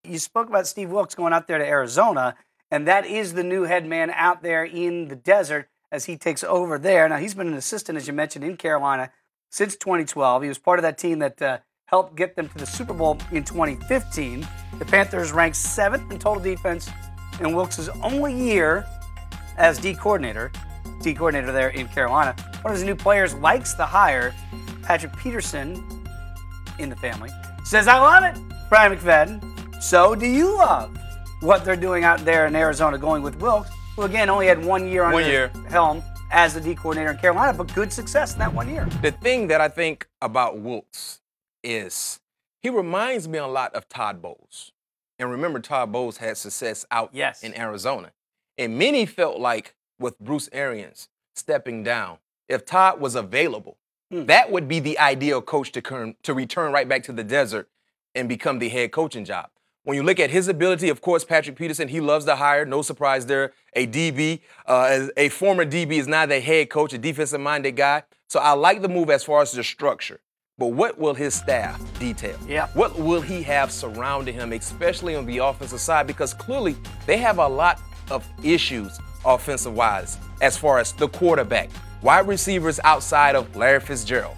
you spoke about Steve Wilks going out there to Arizona, and that is the new head man out there in the desert as he takes over there. Now, he's been an assistant, as you mentioned, in Carolina since 2012. He was part of that team that helped get them to the Super Bowl in 2015. The Panthers ranked 7th in total defense in Wilks' only year as D coordinator there in Carolina. One of his new players likes the hire. Patrick Peterson, in the family, says, "I love it, Brian McFadden. So do you love what they're doing out there in Arizona, going with Wilks, who again only had 1 year under his helm as the D coordinator in Carolina, but good success in that 1 year." The thing that I think about Wilks is he reminds me a lot of Todd Bowles. And remember, Todd Bowles had success out in Arizona. And many felt like with Bruce Arians stepping down, if Todd was available, that would be the ideal coach to return right back to the desert and become the head coaching job. When you look at his ability, of course, Patrick Peterson, he loves to hire. No surprise there. A DB, a former DB is now the head coach, a defensive-minded guy. So I like the move as far as the structure. But what will his staff detail? What will he have surrounding him, especially on the offensive side? Because clearly they have a lot of issues offensive-wise as far as the quarterback, wide receivers outside of Larry Fitzgerald,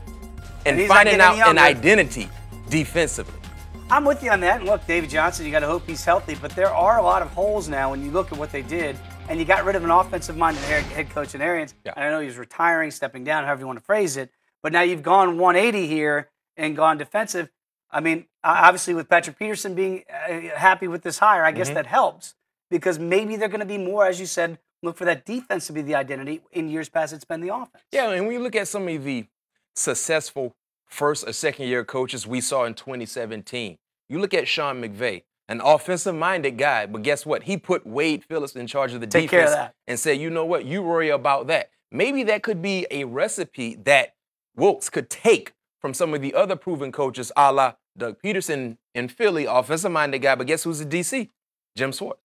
and finding out an identity defensively. I'm with you on that. And look, David Johnson, you got to hope he's healthy. But there are a lot of holes now when you look at what they did. And you got rid of an offensive-minded head coach in Arians. And I know he's retiring, stepping down, however you want to phrase it. But now you've gone 180 here and gone defensive. I mean, obviously with Patrick Peterson being happy with this hire, I guess that helps. Because maybe they're going to be more, as you said, look for that defense to be the identity. In years past, it's been the offense. Yeah, and when you look at some of the successful first or second-year coaches we saw in 2017, you look at Sean McVay, an offensive-minded guy, but guess what? He put Wade Phillips in charge of the defense and said, you know what, you worry about that. Maybe that could be a recipe that Wilks could take from some of the other proven coaches, a la Doug Peterson in Philly, offensive-minded guy, but guess who's the DC? Jim Schwartz.